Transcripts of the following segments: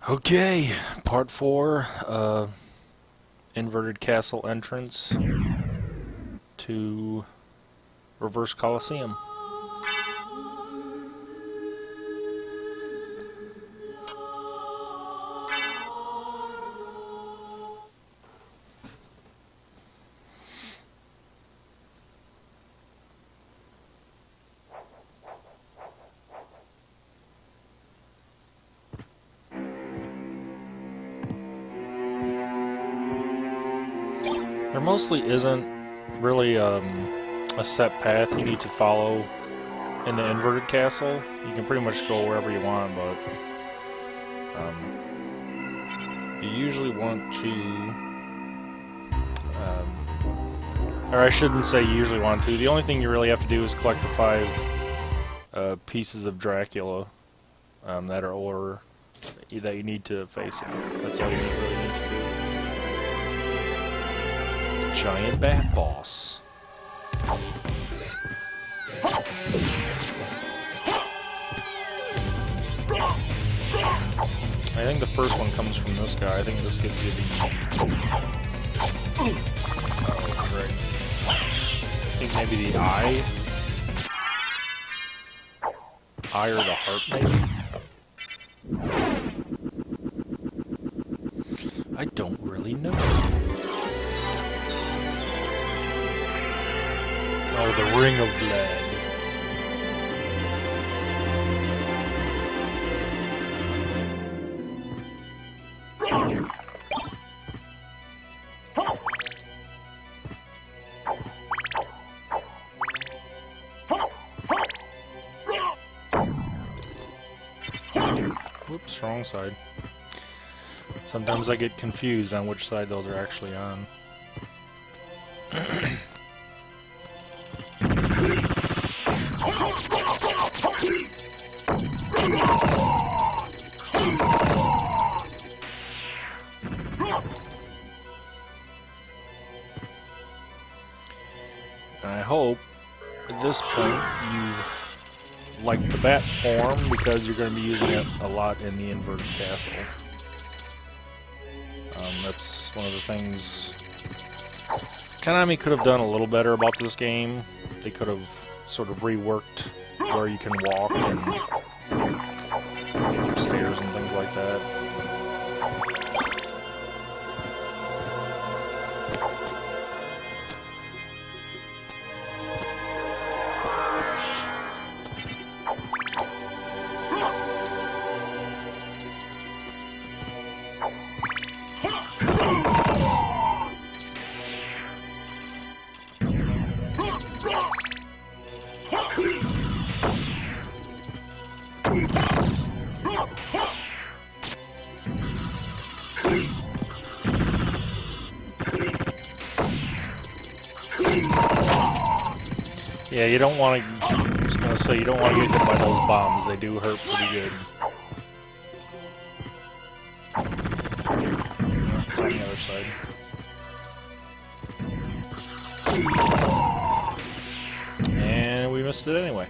Okay, part 4, inverted castle entrance to reverse Coliseum. There mostly isn't really a set path you need to follow in the inverted castle. You can pretty much go wherever you want, but you usually want to, or I shouldn't say you usually want to. The only thing you really have to do is collect the 5 pieces of Dracula that are or that you need to face it. That's all you really need to do. Giant bat boss. I think the first one comes from this guy. I think this gives you the... Oh, right. I think maybe the eye? Eye or the heart, maybe? I don't really know. Oh, the Ring of Blood. Whoops, wrong side. Sometimes I get confused on which side those are actually on. I hope at this point you've liked the bat form, because you're going to be using it a lot in the inverted castle. That's one of the things Konami could have done a little better about this game. They could have sort of reworked where you can walk and stairs and things like that. Yeah, you don't want to. I was gonna say you don't want to get hit by those bombs. They do hurt pretty good. It's on the other side. And we missed it anyway.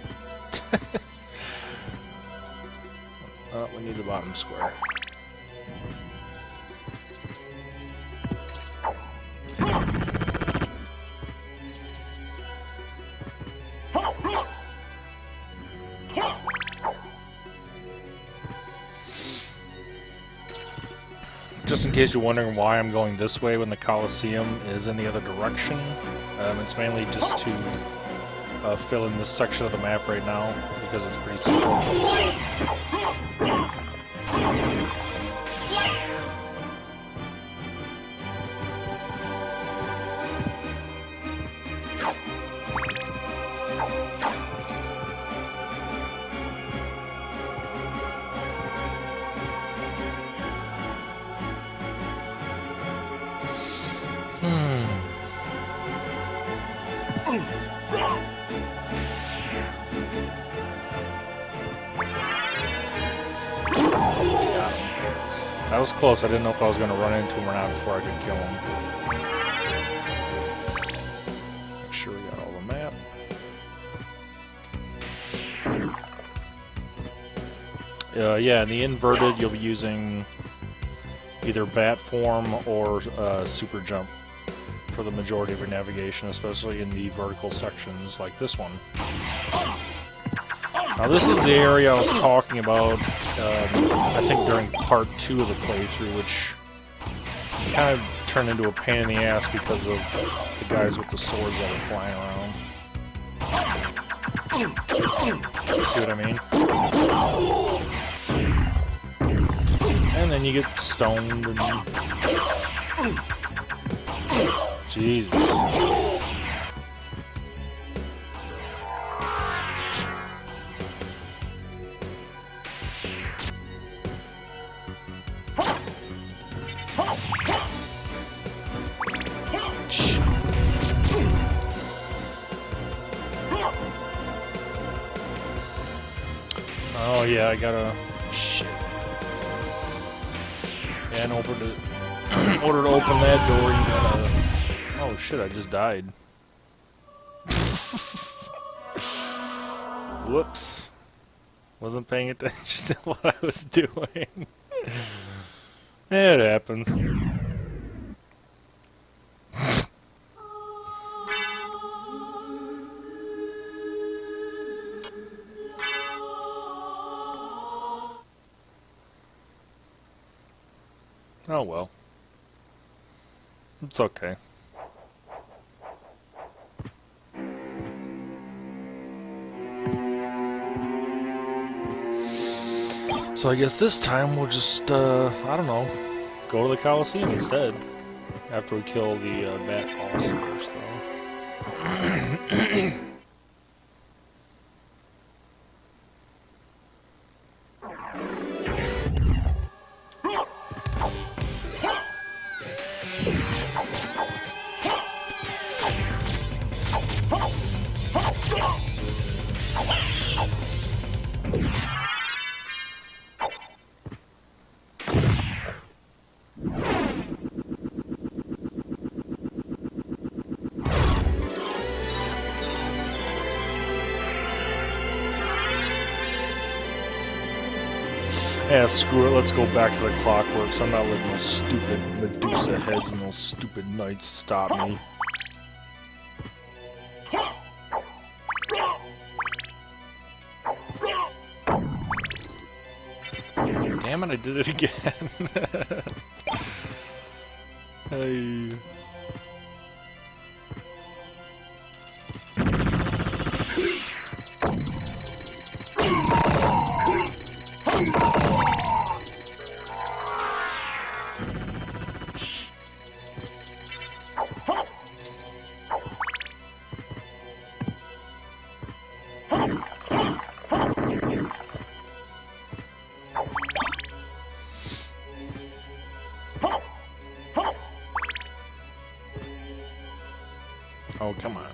Oh, we need the bottom square. Just in case you're wondering why I'm going this way when the Coliseum is in the other direction, it's mainly just to fill in this section of the map right now, because it's pretty simple. That was close. I didn't know if I was going to run into him or not before I could kill him. Make sure we got all the map. Yeah, in the inverted, you'll be using either bat form or super jump for the majority of your navigation, especially in the vertical sections like this one. Now this is the area I was talking about, I think during part 2 of the playthrough, which kind of turned into a pain in the ass because of the guys with the swords that are flying around. See what I mean? And then you get stoned and... Jesus. Oh yeah, I gotta... Shit. Yeah, in order to open that door, you gotta... Oh shit, I just died. Whoops. Wasn't paying attention to what I was doing. It happens. Oh well. It's okay. So I guess this time we'll just, I don't know, go to the Coliseum instead. After we kill the bat boss first, though. Yeah, screw it, let's go back to the clockworks. I'm not letting those stupid Medusa heads and those stupid knights stop me. Damn it, I did it again. Hey. Oh, come on.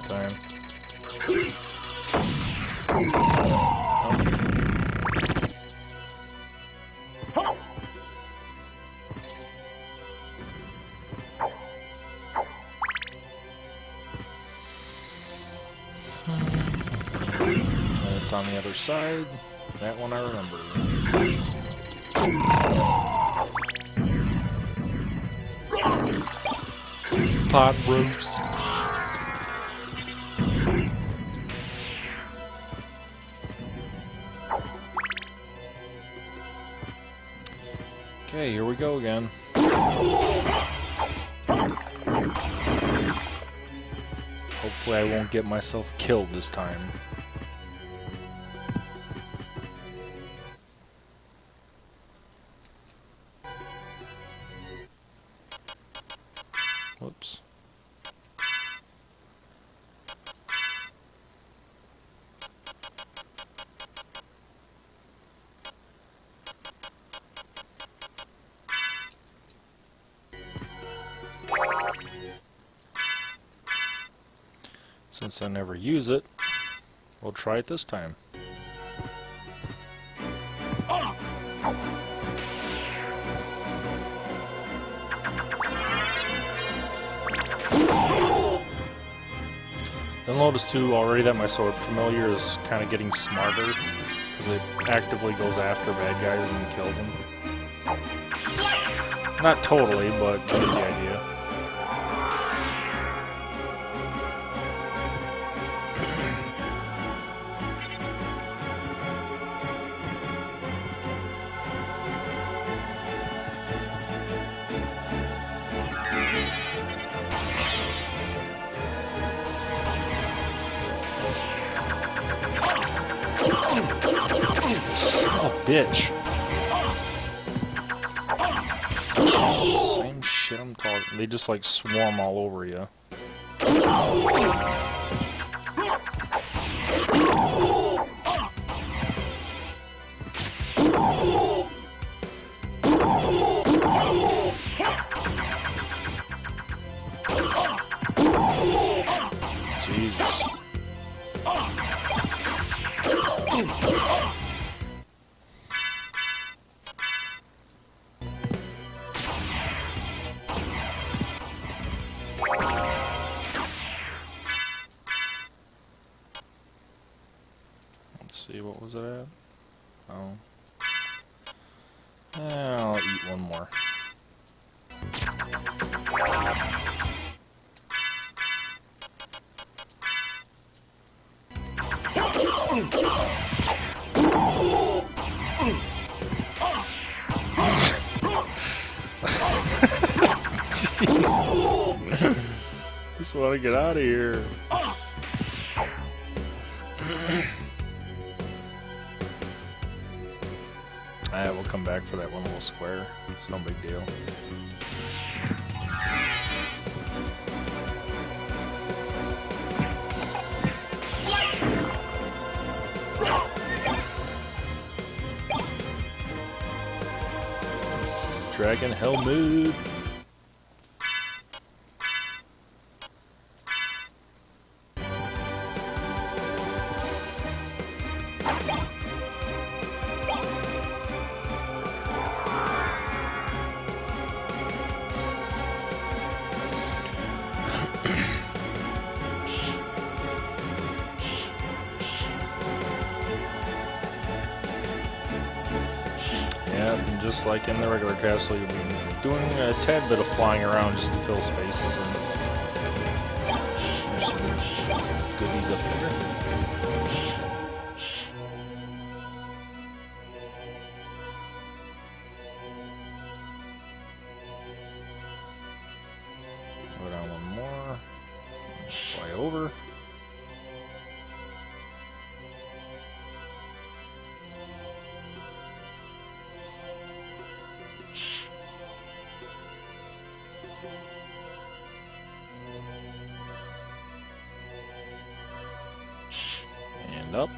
Time. It's on the other side. That one I remember. Pot roast. Okay, here we go again. Hopefully I won't get myself killed this time. Whoops. Since I never use it, we'll try it this time. You'll notice too already that my sword familiar is kind of getting smarter, because it actively goes after bad guys and kills them. Not totally, but you get the idea. Son of a bitch. Same shit I'm talking. They just like swarm all over you. Jesus. Let's see, what was it at? Oh. I'll eat one more. Jeez. Just want to get out of here. We'll come back for that one little square. It's no big deal. Dragon Hell mood. And just like in the regular castle, you'll be doing a tad bit of flying around just to fill spaces, and there's some goodies up there. Go down one more, fly over. And up.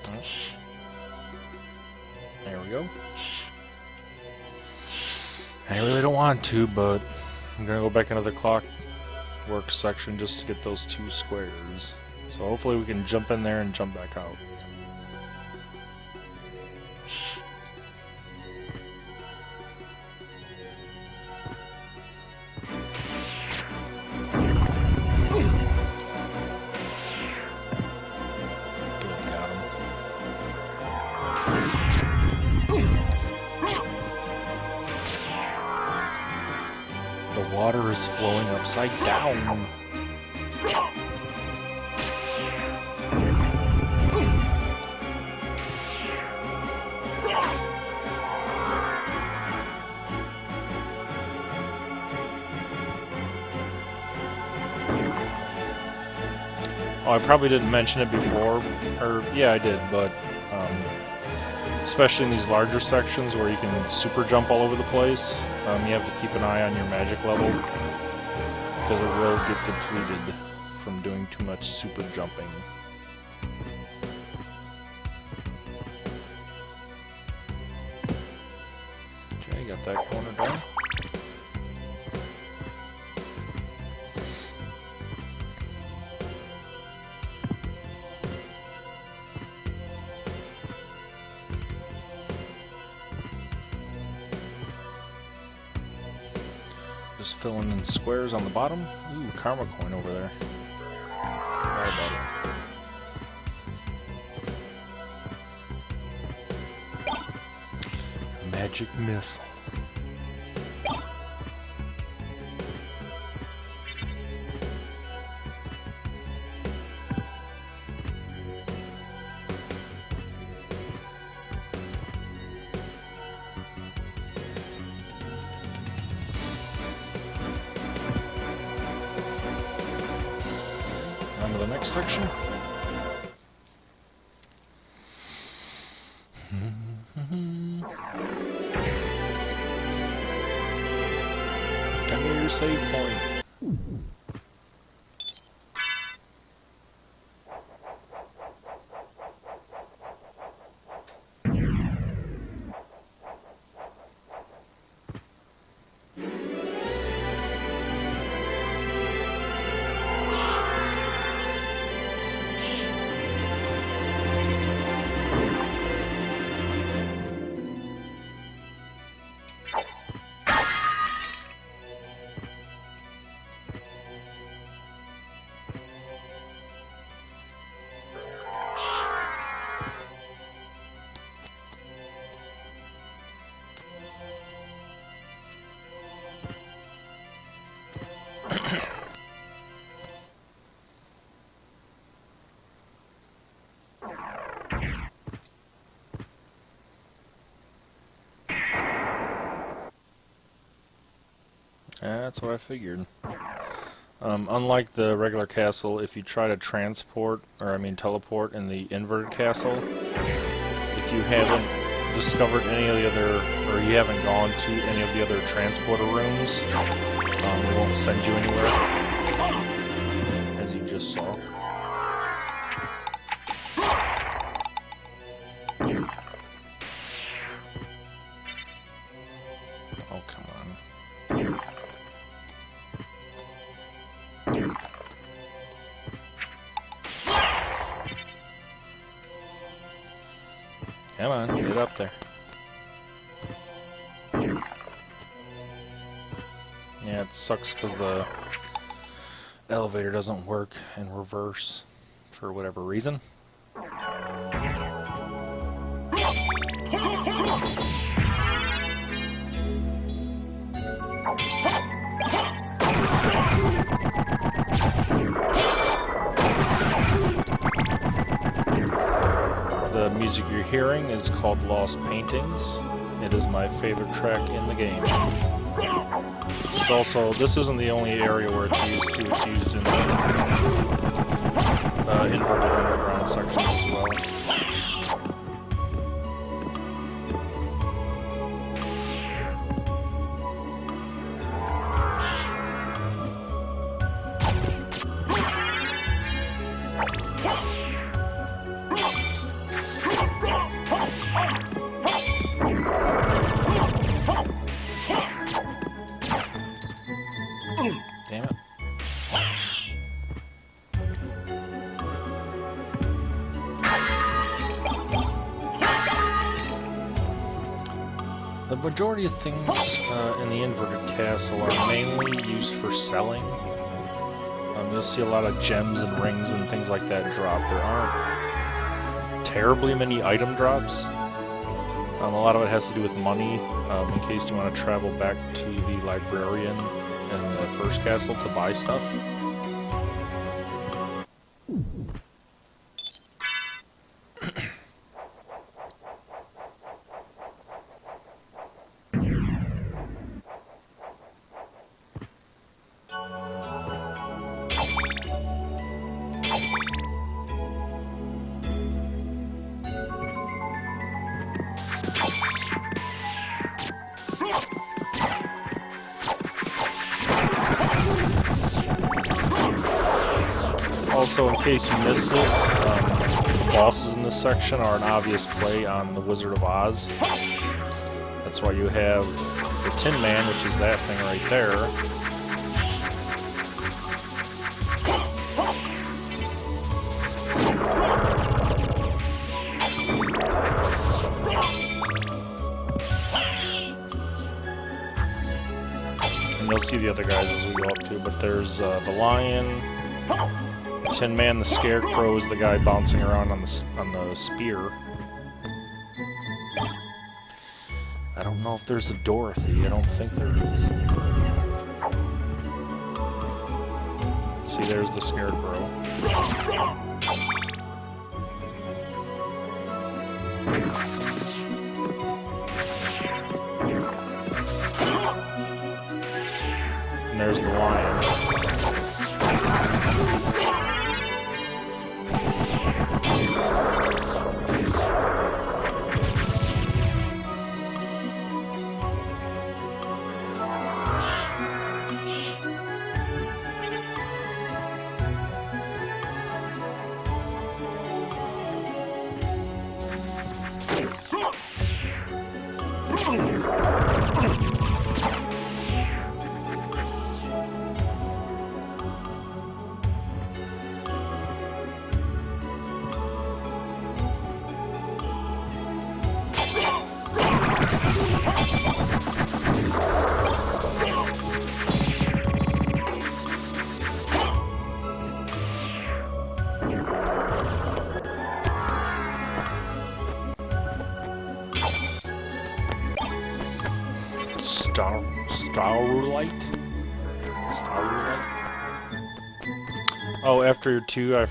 Oh. There we go. I really don't want to, but I'm gonna go back into the clockwork section just to get those two squares. So hopefully we can jump in there and jump back out. The water is flowing upside down. Oh, I probably didn't mention it before, or yeah, I did, but especially in these larger sections where you can super jump all over the place, you have to keep an eye on your magic level, because it will get depleted from doing too much super jumping. Okay, got that corner done. Just filling in squares on the bottom. Ooh, karma coin over there. Forgot about it. Magic missile. On to the next section. Give me your save point. That's what I figured. Unlike the regular castle, if you try to teleport in the inverted castle, if you haven't discovered any of the other, or you haven't gone to any of the other transporter rooms, it won't send you anywhere, as you just saw. Oh, come on. Come on, get up there. Yeah, it sucks because the elevator doesn't work in reverse for whatever reason. The music you're hearing is called Lost Paintings. It is my favorite track in the game. It's also, this isn't the only area where it's used too. It's used in the inverted underground sections as well. Damn it. The majority of things in the inverted castle are mainly used for selling. You'll see a lot of gems and rings and things like that drop. There aren't terribly many item drops. A lot of it has to do with money, in case you want to travel back to the librarian in the first castle to buy stuff. Also, in case you missed it, the bosses in this section are an obvious play on the Wizard of Oz. That's why you have the Tin Man, which is that thing right there. And you'll see the other guys as we go up too, but there's the lion, Tin Man, the Scarecrow is the guy bouncing around on the spear. I don't know if there's a Dorothy, I don't think there is. See, there's the Scarecrow. And there's the lion. Starlight? Oh, after 2, I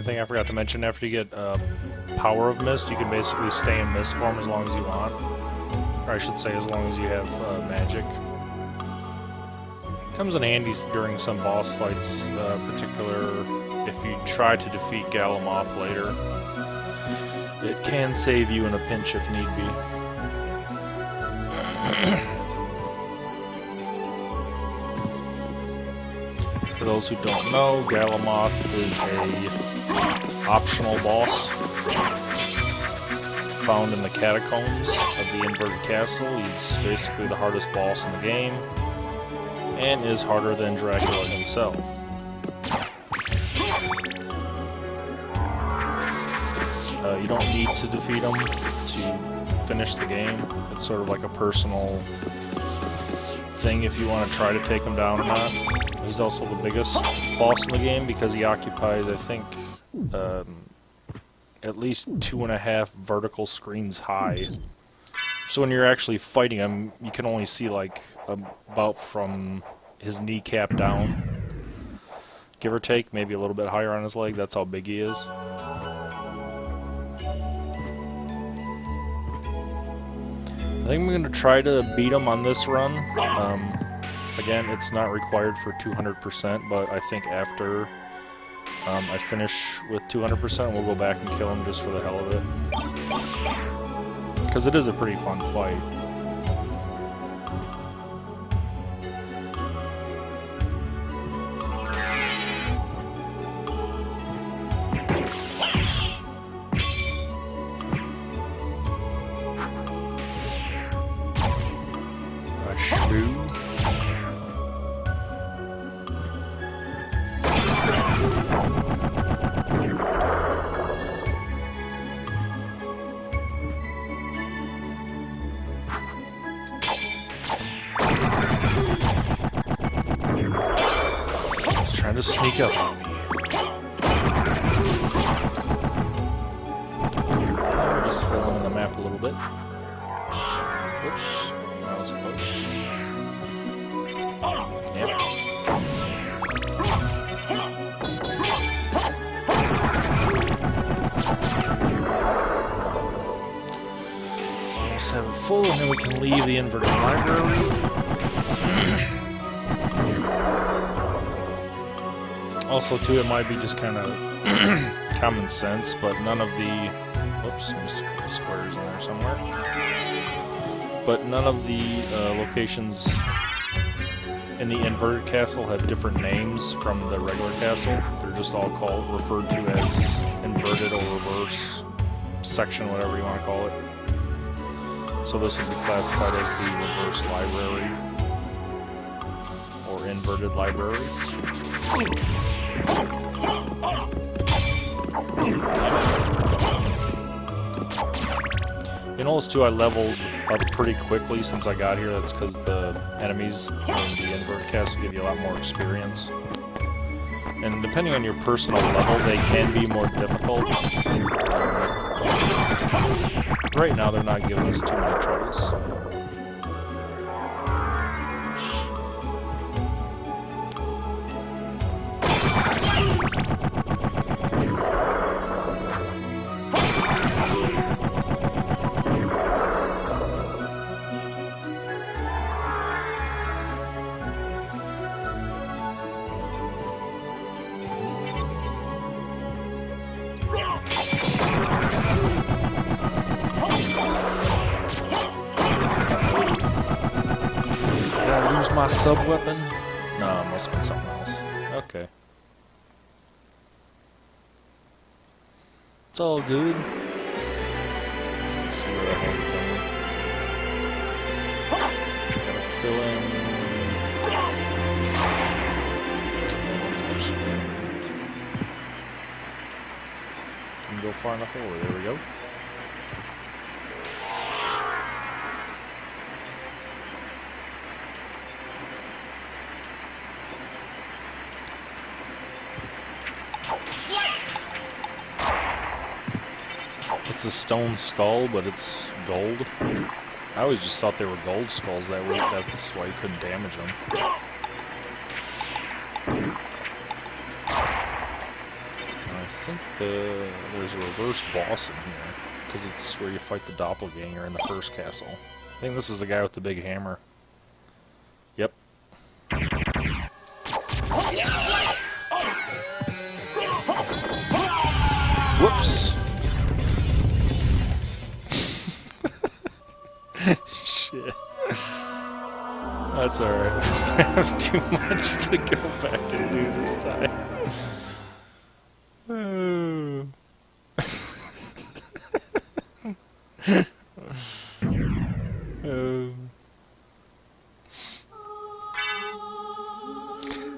think I forgot to mention, after you get Power of Mist, you can basically stay in Mist form as long as you want. Or I should say, as long as you have magic. Comes in handy during some boss fights, particular if you try to defeat Gallimoth later. It can save you in a pinch if need be. For those who don't know, Gallimoth is a optional boss found in the catacombs of the inverted castle. He's basically the hardest boss in the game, and is harder than Dracula himself. You don't need to defeat him to finish the game. It's sort of like a personal thing if you want to try to take him down or not. He's also the biggest boss in the game because he occupies, I think, at least 2.5 vertical screens high. So when you're actually fighting him, you can only see like about from his kneecap down. Give or take, maybe a little bit higher on his leg, that's how big he is. I think I'm going to try to beat him on this run. Again, it's not required for 200%, but I think after I finish with 200%, we'll go back and kill him just for the hell of it. Because it is a pretty fun fight. Trying to sneak up on me. We're just filling in the map a little bit. Whoops, that was close. Yep. Almost have it full, and then we can leave the inverted library. Also, too, it might be just kind of common sense, but none of the... Whoops, there's squares in there somewhere. But none of the locations in the inverted castle have different names from the regular castle. They're just all referred to as inverted or reverse section, whatever you want to call it. So this would be classified as the reverse library, or inverted library. You notice too, I leveled up pretty quickly since I got here. That's because the enemies in the inverted castle give you a lot more experience. And depending on your personal level, they can be more difficult. Right now, they're not giving us too many troubles. My sub-weapon? No, it must have been something else. Okay. It's all good. Let's see where the hell we're going. Gotta fill in... Can go far enough over. There we go. It's a stone skull, but it's gold. I always just thought they were gold skulls. That's why you couldn't damage them. I think there's a reverse boss in here, because it's where you fight the doppelganger in the first castle. I think this is the guy with the big hammer. Yep. Whoops! Shit. That's alright. I have too much to go back and do this time.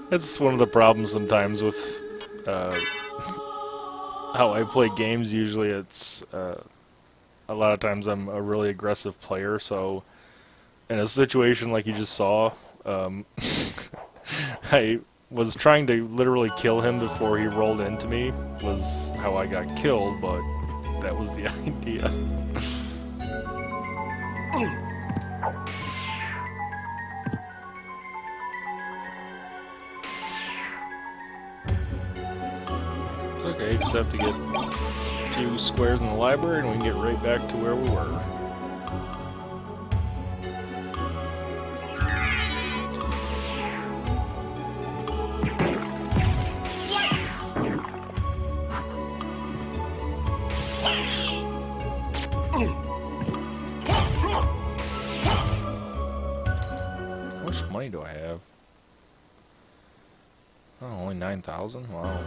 That's one of the problems sometimes with how I play games. Usually it's a lot of times I'm a really aggressive player, so in a situation like you just saw, I was trying to literally kill him before he rolled into me, was how I got killed, but that was the idea. It's okay, just have to get a few squares in the library and we can get right back to where we were. How much money do I have? Oh, only 9,000? Wow.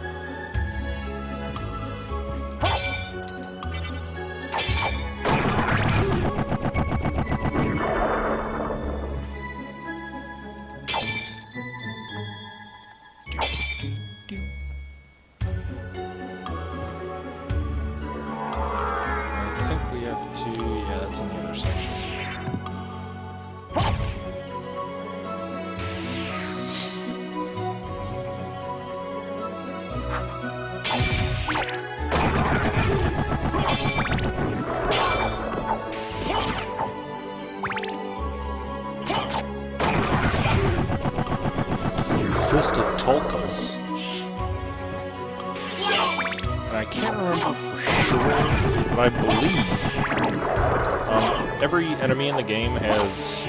I think we have to... yeah, that's in the other section. Fist of Tolkas. And I can't remember for sure, but I believe every enemy in the game has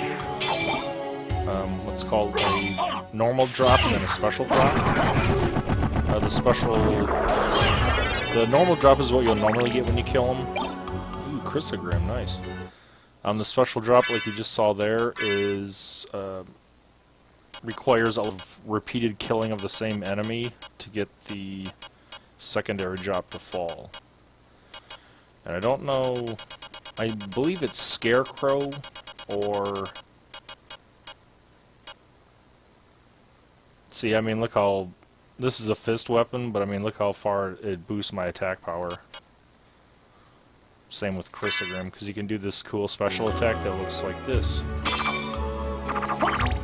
what's called a normal drop and then a special drop. The normal drop is what you'll normally get when you kill them. Ooh, Chrysogram, nice. The special drop, like you just saw there, is requires a repeated killing of the same enemy to get the secondary drop to fall. And I don't know, I believe it's Scarecrow or... See, I mean, look how... This is a fist weapon, but I mean, look how far it boosts my attack power. Same with Chrysogrim, because you can do this cool special attack that looks like this.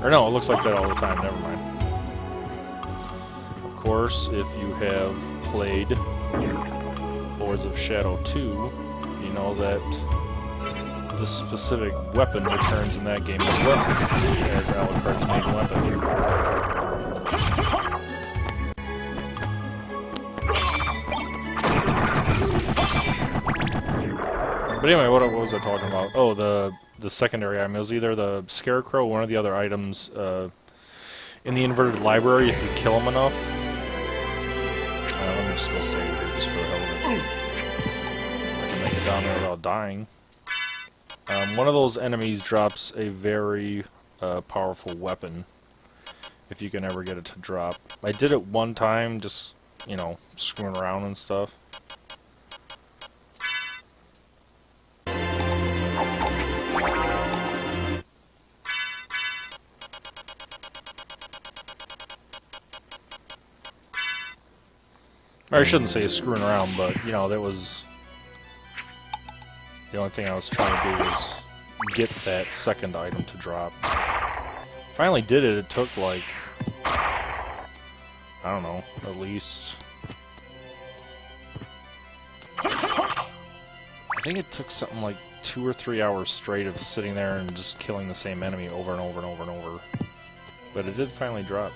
Or no, it looks like that all the time, never mind. Of course, if you have played Lords of Shadow 2, you know that this specific weapon returns in that game as well, as Alucard's main weapon. But anyway, what was I talking about? Oh, the secondary item. It was either the Scarecrow or one of the other items in the inverted library if you kill them enough. Let me just go save here just for the hell of it. I can make it down there without dying. One of those enemies drops a very powerful weapon, if you can ever get it to drop. I did it one time, just, you know, screwing around and stuff. Or I shouldn't say screwing around, but, you know, that was... The only thing I was trying to do was get that second item to drop. Finally did it. It took like, I don't know, at least... I think it took something like 2 or 3 hours straight of sitting there and just killing the same enemy over and over and over and over. But it did finally drop.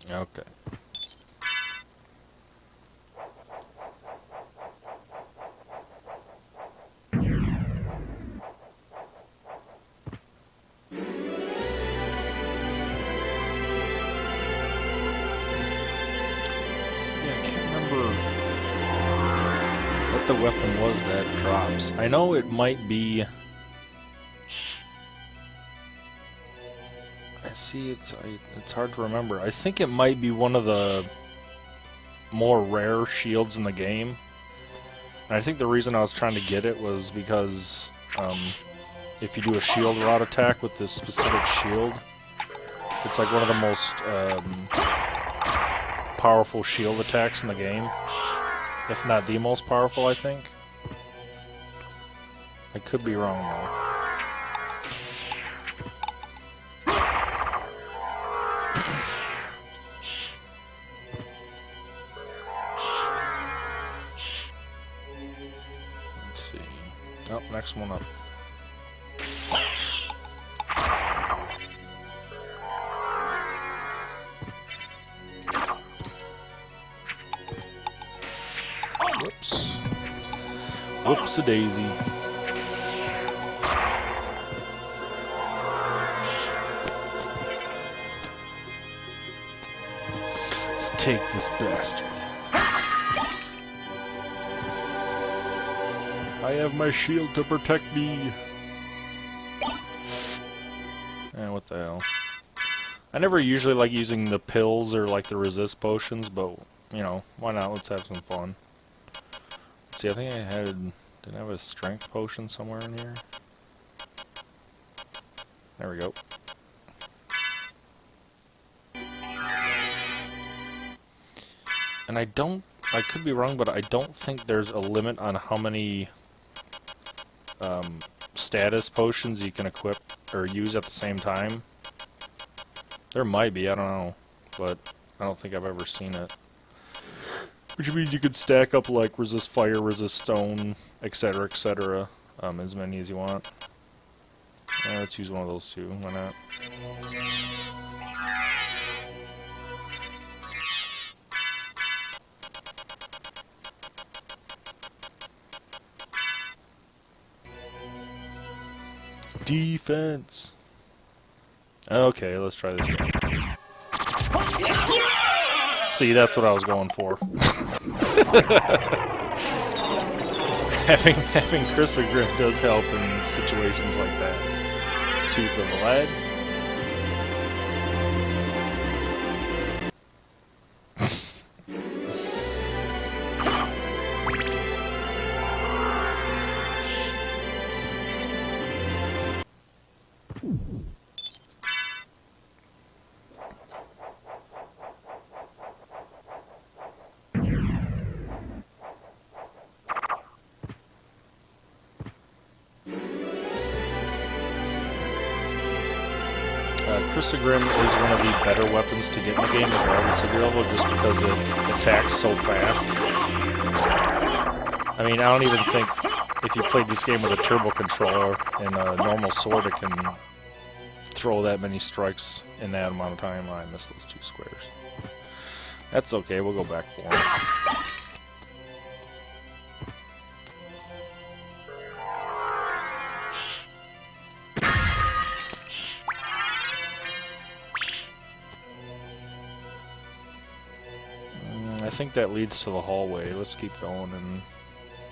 Okay. The weapon was that drops. I know it might be... I see it's hard to remember. I think it might be one of the more rare shields in the game. And I think the reason I was trying to get it was because if you do a shield rod attack with this specific shield, it's like one of the most powerful shield attacks in the game. If not the most powerful, I think. I could be wrong, though. Let's see. Oh, next one up. Whoops. Whoops-a-daisy. Let's take this bastard. I have my shield to protect me. What the hell? I never usually like using the pills or like the resist potions, but, you know, why not? Let's have some fun. See, I think I had... Did I have a strength potion somewhere in here? There we go. And I could be wrong, but I don't think there's a limit on how many status potions you can equip or use at the same time. There might be, I don't know, but I don't think I've ever seen it. Which means you could stack up like resist fire, resist stone, etc., etc., as many as you want. Yeah, let's use one of those two, why not? Defense! Okay, let's try this again. See, that's what I was going for. having Chrysogrim does help in situations like that. Tooth of the Lad. Chrysogrim is one of the better weapons to get in the game regardless of your level, just because it attacks so fast. I mean, I don't even think if you played this game with a turbo controller and a normal sword, it can throw that many strikes in that amount of time. I missed those 2 squares. That's okay, we'll go back for them. I think that leads to the hallway. Let's keep going and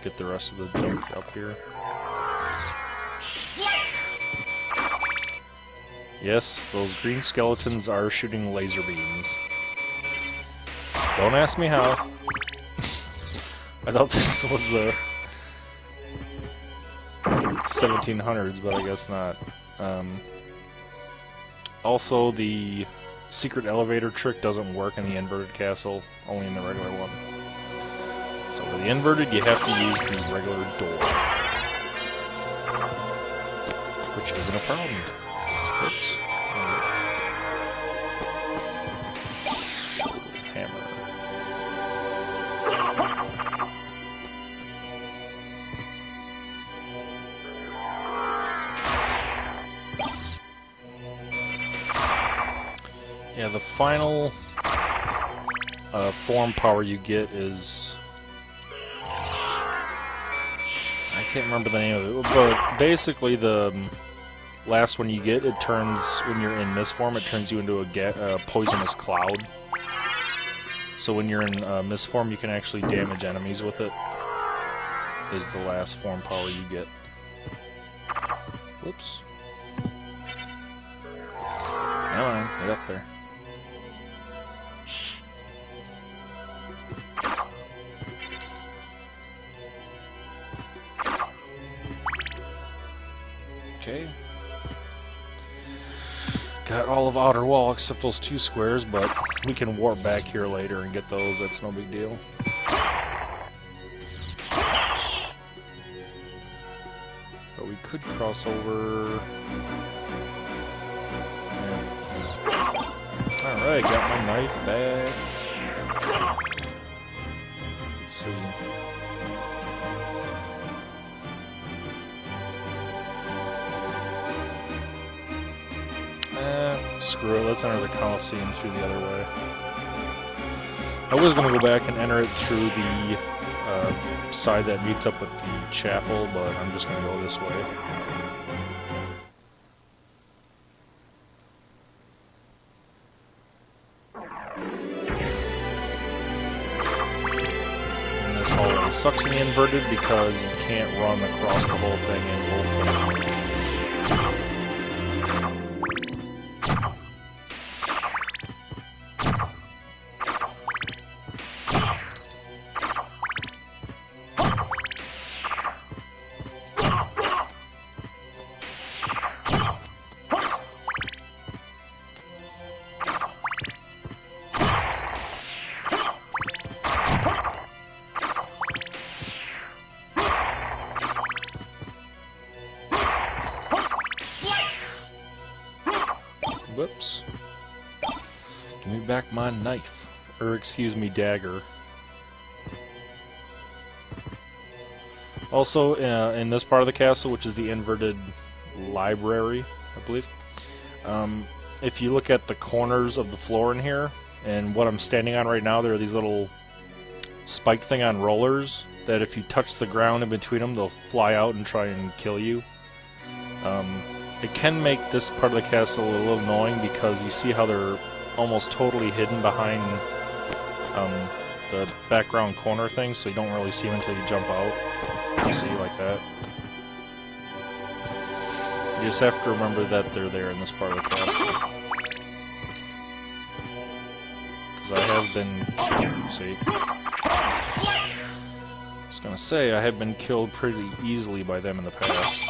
get the rest of the junk up here. Yes, those green skeletons are shooting laser beams. Don't ask me how. I thought this was the 1700s, but I guess not. Also, the secret elevator trick doesn't work in the inverted castle, only in the regular one. So for the inverted, you have to use the regular door, which isn't a problem. Oops. Hammer. Yeah, the final form power you get is... I can't remember the name of it, but basically the last one you get, it turns, when you're in mist form, it turns you into a poisonous cloud. So when you're in mist form, you can actually damage enemies with it. Is the last form power you get. Whoops. Come on, get up there. Okay. Got all of outer wall except those 2 squares, but we can warp back here later and get those. That's no big deal. But we could cross over. Alright, got my knife back. Let's see. Screw it, let's enter the Coliseum through the other way. I was going to go back and enter it through the side that meets up with the chapel, but I'm just going to go this way. And this hallway sucks in the inverted because you can't run across the whole thing in wolf form. Whoops. Give me back my knife. Or, excuse me, dagger. Also, in this part of the castle, which is the inverted library, I believe, if you look at the corners of the floor in here, and what I'm standing on right now, there are these little spike thing on rollers that if you touch the ground in between them, they'll fly out and try and kill you. It can make this part of the castle a little annoying because you see how they're almost totally hidden behind the background corner thing, so you don't really see them until you jump out. You see like that. You just have to remember that they're there in this part of the castle. Because I have been... see? I was gonna say, I have been killed pretty easily by them in the past.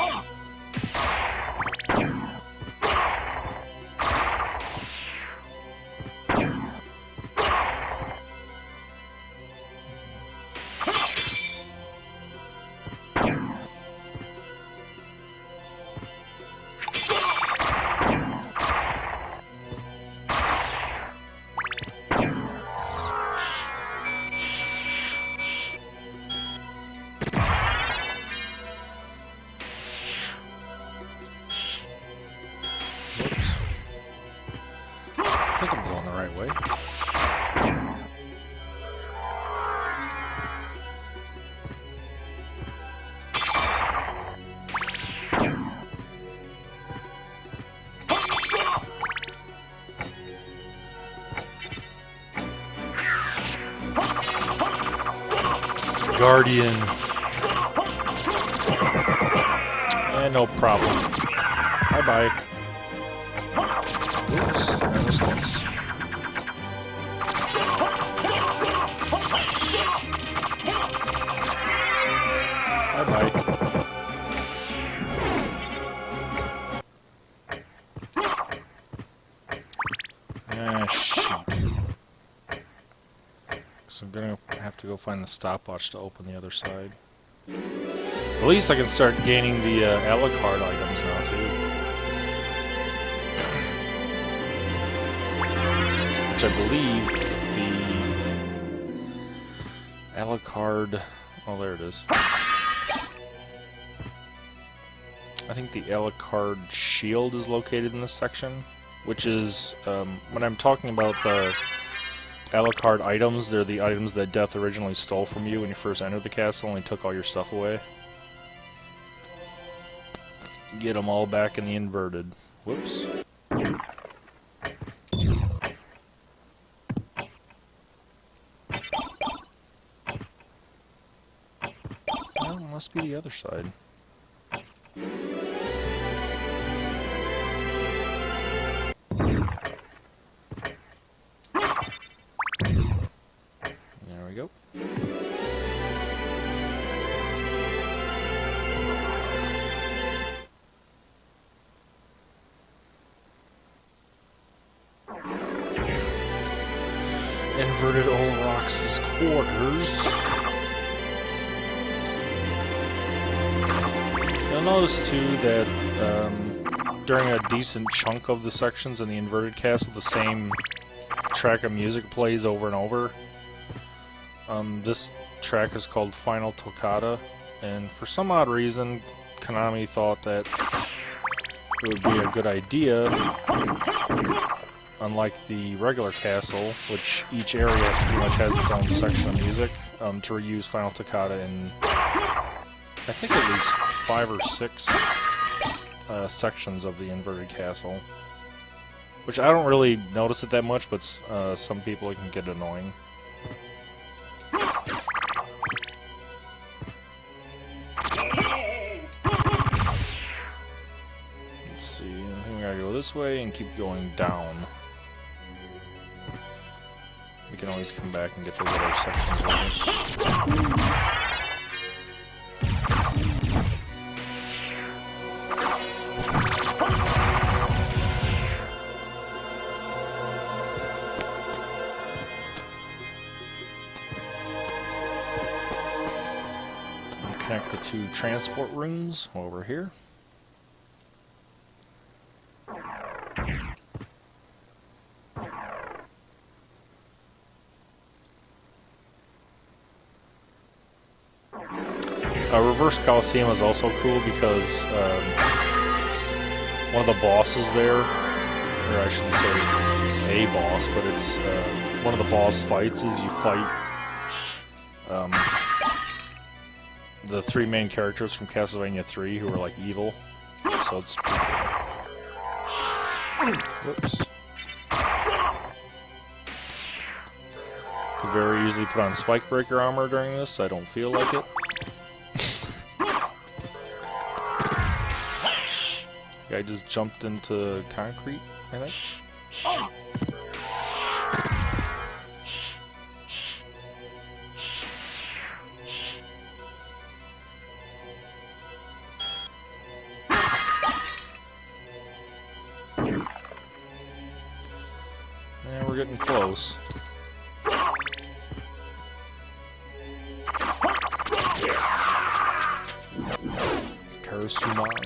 Guardian. No problem. Bye-bye. Oops, that was close. Bye-bye. Ah, shoot. So I'm gonna have to go find the stopwatch to open the other side. At least I can start gaining the Alucard items now, too. Which I believe the Alucard... Oh, there it is. I think the Alucard shield is located in this section, which is, when I'm talking about the Alucard items, they're the items that Death originally stole from you when you first entered the castle and he took all your stuff away. Get them all back in the inverted. Whoops. Well, it must be the other side. There we go. Inverted Olrox's quarters. You'll notice too that during a decent chunk of the sections in the inverted castle, the same track of music plays over and over. This track is called Final Toccata, and for some odd reason, Konami thought that it would be a good idea, unlike the regular castle, which each area pretty much has its own section of music, to reuse Final Toccata in, I think, at least 5 or 6 sections of the inverted castle. Which I don't really notice it that much, but some people it can get annoying. Let's see, I think we gotta go this way and keep going down. We can always come back and get those other sections later. Connect the 2 transport rooms over here. Reverse Coliseum is also cool because one of the bosses there, or I shouldn't say a boss, but it's one of the boss fights is you fight the 3 main characters from Castlevania 3 who are like evil. So it's... Whoops. Could very easily put on Spike Breaker armor during this, I don't feel like it. Guy just jumped into concrete, I think. And we're getting close. Karasuman.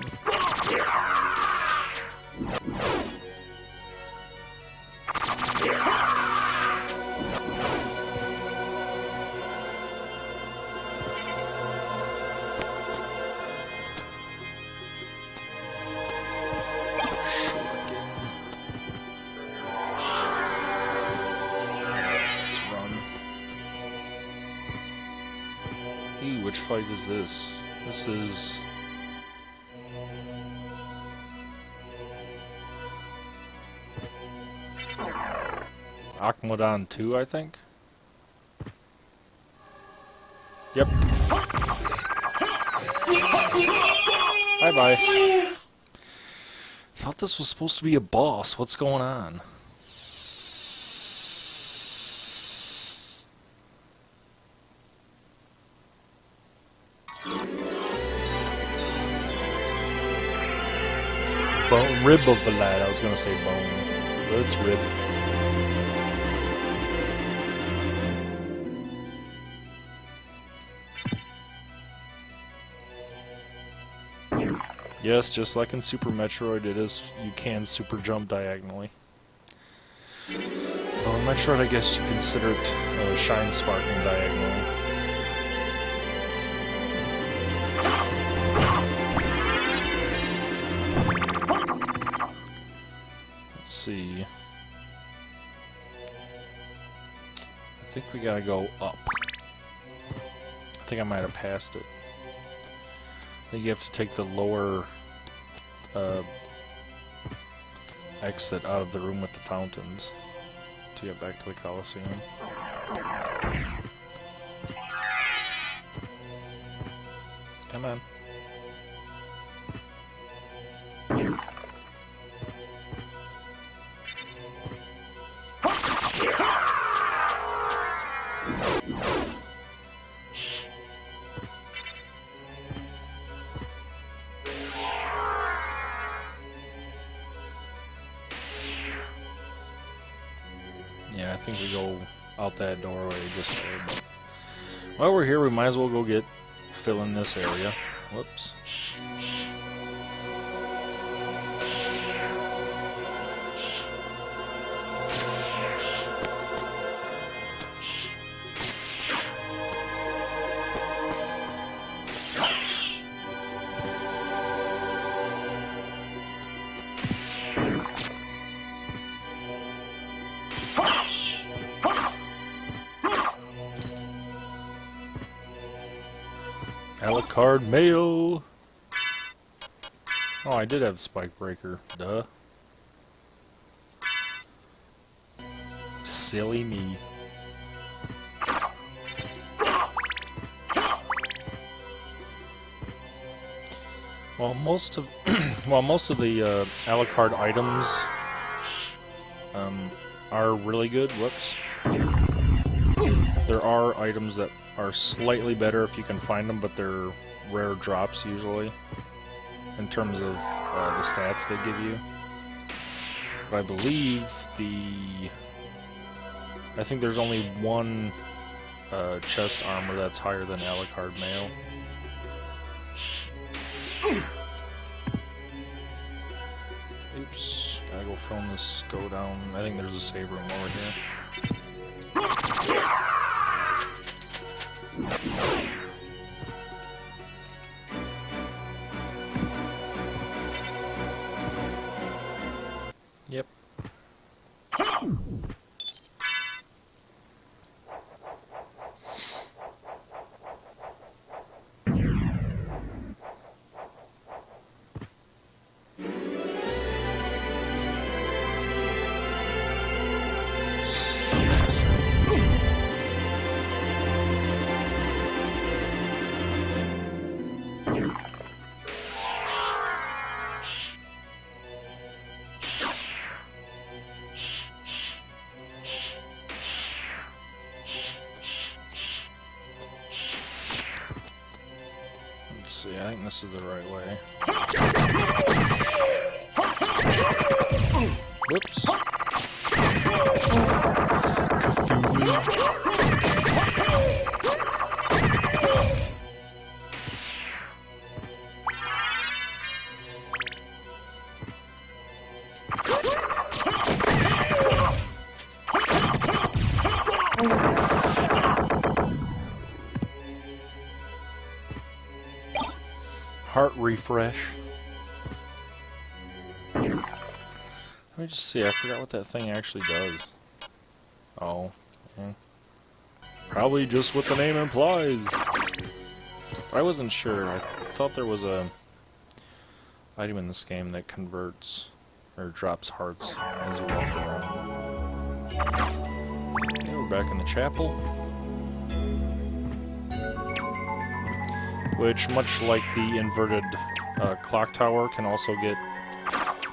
Which fight is this? This is... Akmodon 2, I think? Yep. Bye-bye. Thought this was supposed to be a boss. What's going on? Bone, rib of the lad. I was gonna say bone, but it's rib. Yes, just like in Super Metroid, you can super jump diagonally. Well, in Metroid, I guess you consider it shine sparking diagonally. Let's see. I think we gotta go up. I think I might have passed it. I think you have to take the lower exit out of the room with the fountains to get back to the Coliseum. Come on. Yeah, I think we go out that doorway just there. But while we're here, we might as well go fill in this area. Whoops. Alucard mail. Oh, I did have Spike Breaker. Duh. Silly me. Well, most of the Alucard items are really good. Whoops. There are items that are slightly better if you can find them, but they're rare drops usually in terms of the stats they give you. But I believe I think there's only one chest armor that's higher than Alucard mail. Oops, gotta go film this go down. I think there's a save room over here. Yep. I think this is the right way. Whoops. Heart refresh. Let me just see, I forgot what that thing actually does. Oh. Okay. Probably just what the name implies. I wasn't sure. I thought there was a item in this game that converts or drops hearts as you walk around. Okay, we're back in the chapel. which, much like the inverted clock tower, can also get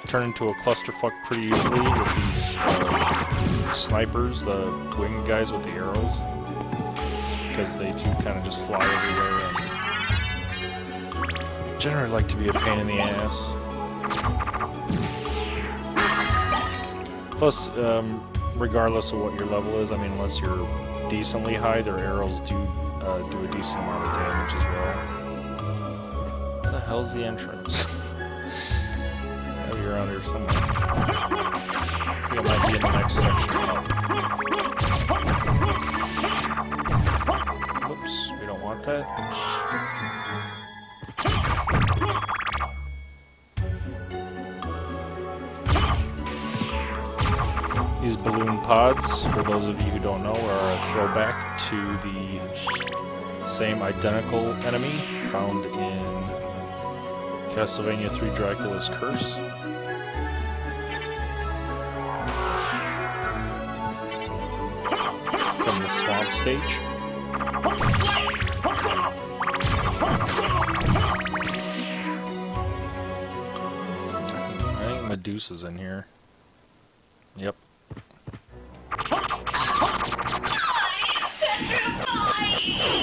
turned into a clusterfuck pretty easily with these snipers, the winged guys with the arrows, because they too kind of just fly everywhere and generally like to be a pain in the ass. Plus, regardless of what your level is, I mean, unless you're decently high, their arrows do a decent amount of damage as well. Where the hell's the entrance? Oh, you're around here somewhere. I think it might be in the next section. Oh. Whoops, we don't want that. These balloon pods, for those of you who don't know, are a throwback to the same identical enemy found in Castlevania 3 Dracula's Curse. From the swamp stage. I think Medusa's in here. Yep.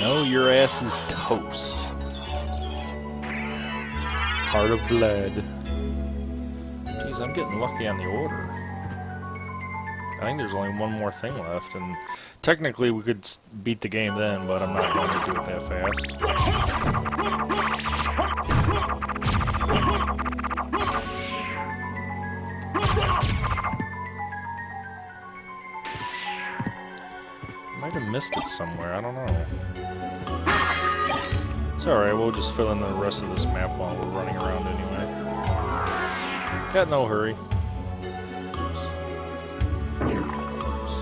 No, your ass is toast. Heart of blood. Jeez, I'm getting lucky on the order. I think there's only one more thing left, and technically we could beat the game then, but I'm not going to do it that fast. Might have missed it somewhere, I don't know. It's alright, we'll just fill in the rest of this map while we're running around anyway. Got no hurry. Oops. Here. Oops.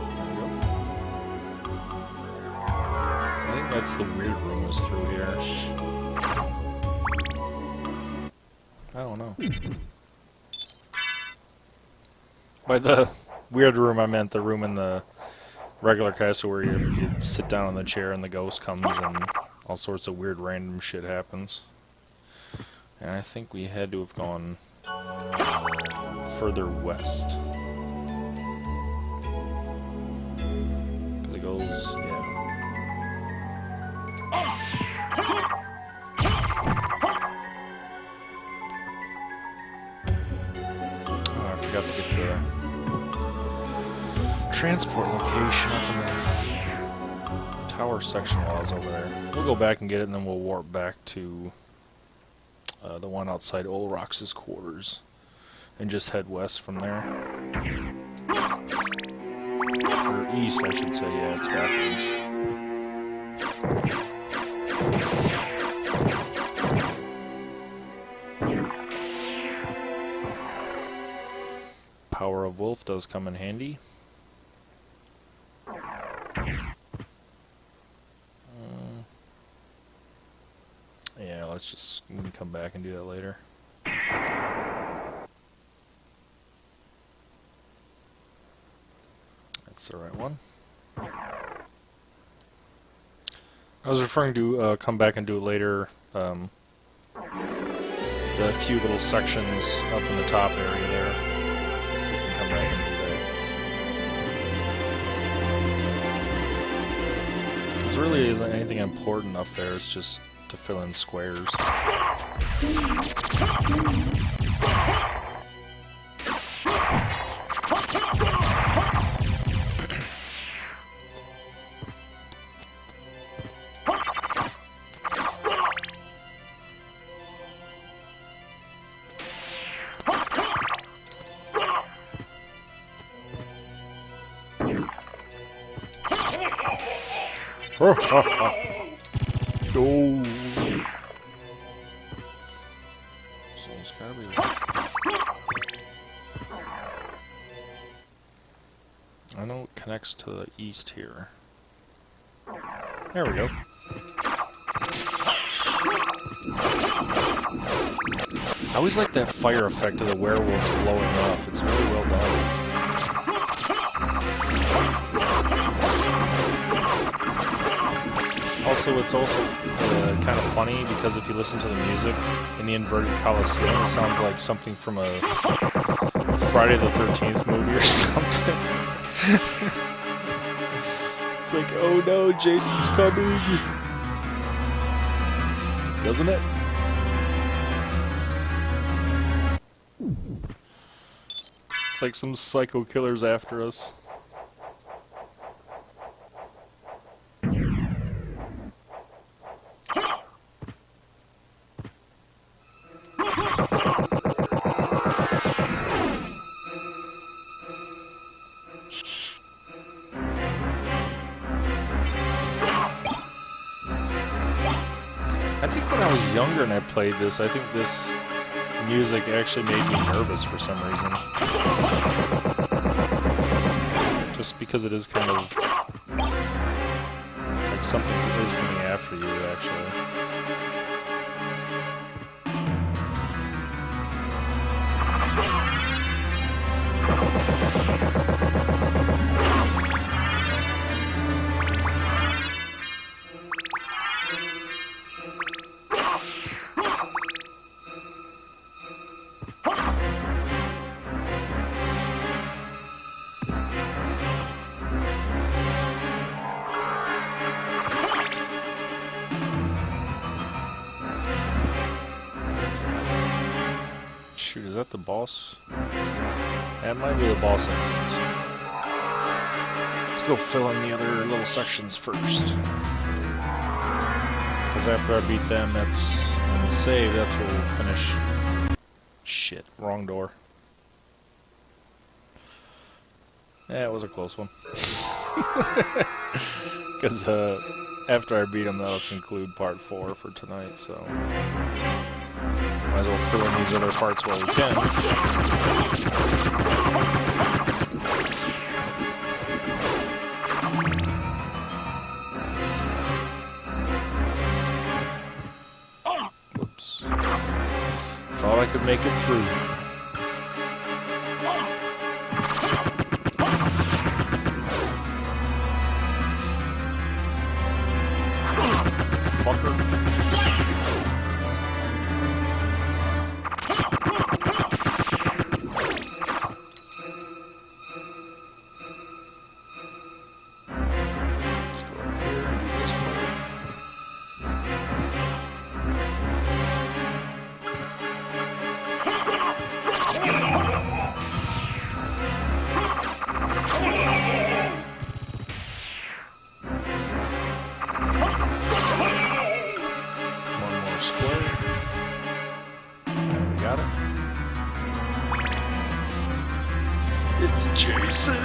There we go. I think that's the weird room is through here. I don't know. By the weird room, I meant the room in the regular castle where you sit down in the chair and the ghost comes and all sorts of weird random shit happens. And I think we had to have gone further west. Because it goes, yeah. Oh, I forgot to get the transport location up in the tower section while I was over there. We'll go back and get it, and then we'll warp back to the one outside Olrox's quarters and just head west from there. Or east, I should say. Yeah, it's backwards. Power of Wolf does come in handy. Yeah, let's just we can come back and do that later. That's the right one. I was referring to come back and do it later. The few little sections up in the top area there. We can come back and do that. 'Cause there really isn't anything important up there. It's just to fill in squares. Oh. So it's gotta be. I know it connects to the east here. There we go. I always like that fire effect of the werewolves blowing up. It's really well done. Also, Also, it's also kind of funny because if you listen to the music in the inverted Coliseum, it sounds like something from a Friday the 13th movie or something. It's like, oh no, Jason's coming. Doesn't it? It's like some psycho killer's after us. I think when I was younger and I played this, I think this music actually made me nervous for some reason. Just because it is kind of like something is coming after you, actually. Shoot, is that the boss? That might be the boss enemies. Let's go fill in the other little sections first. Because after I beat them, that's... and save, that's where we'll finish. Shit, wrong door. Yeah, it was a close one. Because after I beat them, that'll conclude part 4 for tonight, so... might as well fill in these other parts while we can. Whoops. Thought I could make it through. Fucker. It's Jason!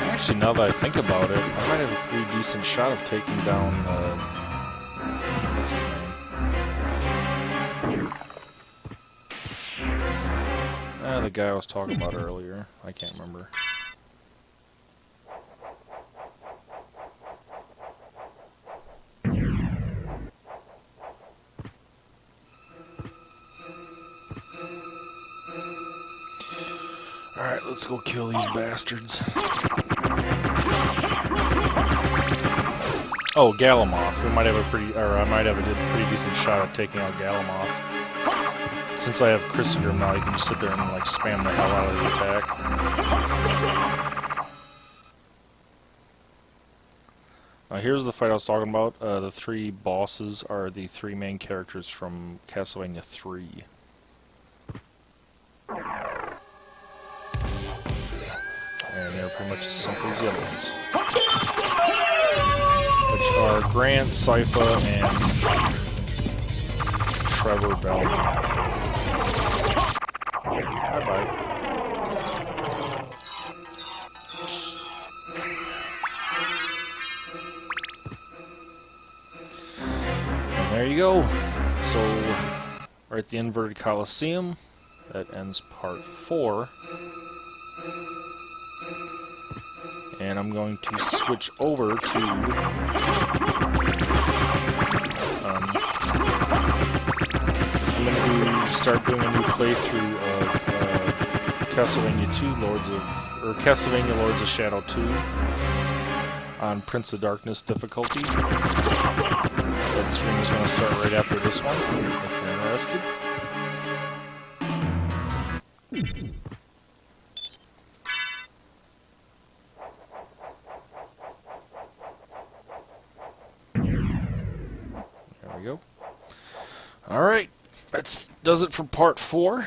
Actually, now that I think about it, I might have a pretty decent shot of taking down, what's his name? The guy I was talking about earlier. I can't remember. Alright, let's go kill these bastards. Oh, Gallimoth. We might have a pretty, or I might have a pretty decent shot at taking out Gallimoth. Since I have Coliseum now, you can just sit there and like spam the hell out of the attack. Here's the fight I was talking about. The 3 bosses are the 3 main characters from Castlevania 3. And they're pretty much as simple as the other ones. Which are Grant, Sypha, and Trevor Bell. Bye-bye. And there you go. So, we're at the inverted Coliseum. That ends part 4. and I'm going to switch over to I'm going to start doing a new playthrough of Castlevania 2 Castlevania Lords of Shadow 2 on Prince of Darkness difficulty. That stream is going to start right after this one, if you're interested. There we go. Alright, that does it for part 4.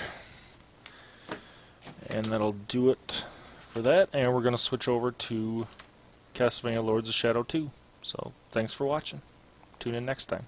And that'll do it for that, and we're going to switch over to Castlevania Lords of Shadow 2. So, thanks for watching. Tune in next time.